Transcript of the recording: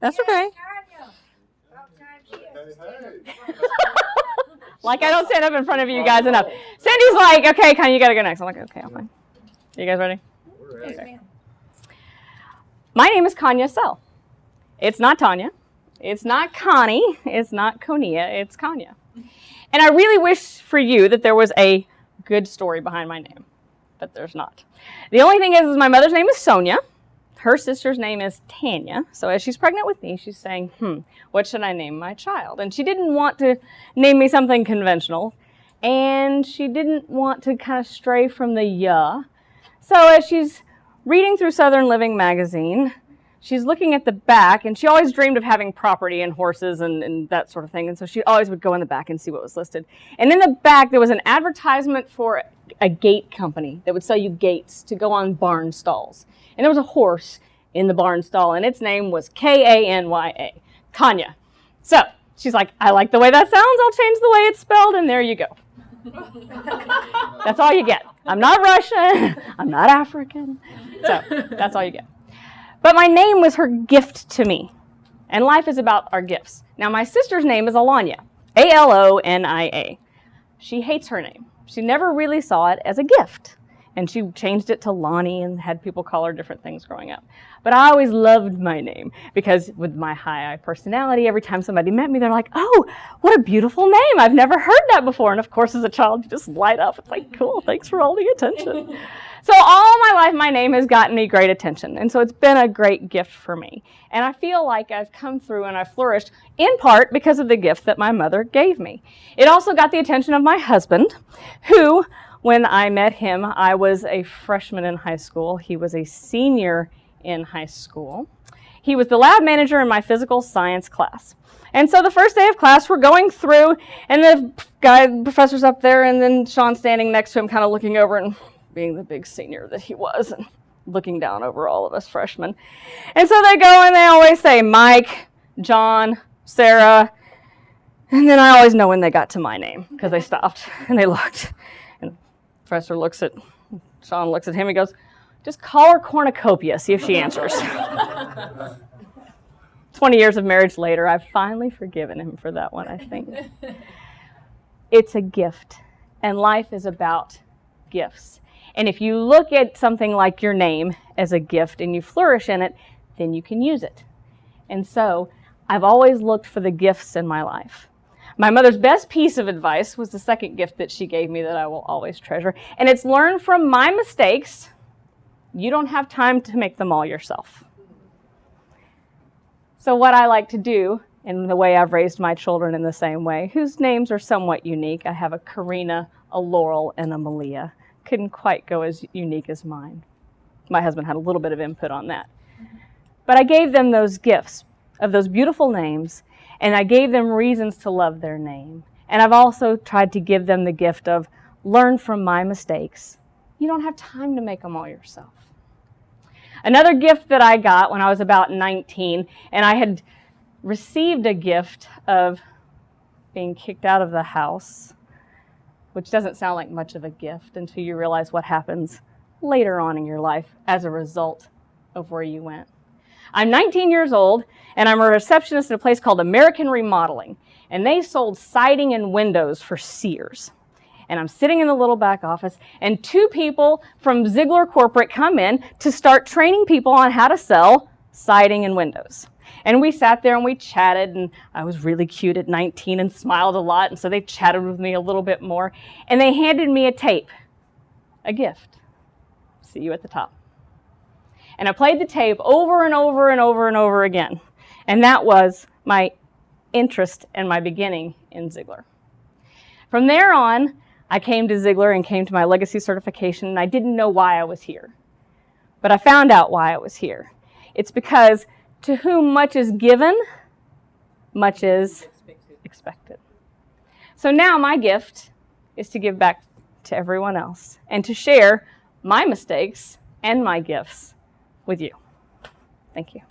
That's okay. Like I don't stand up in front of you guys enough. Cindy's like, okay, Conia, you got to go next. I'm like, okay, I'm fine. Are you guys ready? Okay. My name is Conia Sell. It's not Tanya. It's not Connie. It's not Conia. It's Conia. And I really wish for you that there was a good story behind my name, but there's not. The only thing is my mother's name is Sonia. Her sister's name is Tanya. So as she's pregnant with me, she's saying, what should I name my child? And she didn't want to name me something conventional. And she didn't want to kind of stray from the ya. So as she's reading through Southern Living magazine, she's looking at the back, and she always dreamed of having property and horses and that sort of thing. And so she always would go in the back and see what was listed. And in the back, there was an advertisement for a gate company that would sell you gates to go on barn stalls. And there was a horse in the barn stall, and its name was Kanya, Conia. So she's like, I like the way that sounds. I'll change the way it's spelled, and there you go. That's all you get. I'm not Russian. I'm not African. So that's all you get. But my name was her gift to me. And life is about our gifts. Now, my sister's name is Alania, Alonia. She hates her name. She never really saw it as a gift. And she changed it to Lonnie and had people call her different things growing up. But I always loved my name because with my high personality, every time somebody met me, they're like, oh, what a beautiful name. I've never heard that before. And of course, as a child, you just light up. It's like, cool, thanks for all the attention. So all my life, my name has gotten me great attention. And so it's been a great gift for me. And I feel like I've come through and I've flourished in part because of the gift that my mother gave me. It also got the attention of my husband, who, when I met him, I was a freshman in high school. He was a senior in high school. He was the lab manager in my physical science class. And so the first day of class, we're going through, and the professor's up there, and then Sean standing next to him, kind of looking over and being the big senior that he was, and looking down over all of us freshmen. And so they go, and they always say Mike, John, Sarah, and then I always know when they got to my name, because they stopped, and they looked. Professor Sean looks at him, he goes, just call her Cornucopia, see if she answers. 20 years of marriage later, I've finally forgiven him for that one, I think. It's a gift, and life is about gifts. And if you look at something like your name as a gift and you flourish in it, then you can use it. And so I've always looked for the gifts in my life. My mother's best piece of advice was the second gift that she gave me that I will always treasure. And it's learn from my mistakes. You don't have time to make them all yourself. So what I like to do, in the way I've raised my children in the same way, whose names are somewhat unique. I have a Karina, a Laurel, and a Malia. Couldn't quite go as unique as mine. My husband had a little bit of input on that. But I gave them those gifts of those beautiful names, and I gave them reasons to love their name. And I've also tried to give them the gift of learn from my mistakes. You don't have time to make them all yourself. Another gift that I got when I was about 19, and I had received a gift of being kicked out of the house, which doesn't sound like much of a gift until you realize what happens later on in your life as a result of where you went. I'm 19 years old, and I'm a receptionist at a place called American Remodeling, and they sold siding and windows for Sears. And I'm sitting in the little back office, and two people from Ziegler Corporate come in to start training people on how to sell siding and windows. And we sat there and we chatted, and I was really cute at 19 and smiled a lot, and so they chatted with me a little bit more. And they handed me a tape, a gift. See you at the top. And I played the tape over and over and over and over again. And that was my interest and my beginning in Ziegler. From there on, I came to Ziegler and came to my legacy certification, and I didn't know why I was here. But I found out why I was here. It's because to whom much is given, much is expected. So now my gift is to give back to everyone else and to share my mistakes and my gifts with you. Thank you.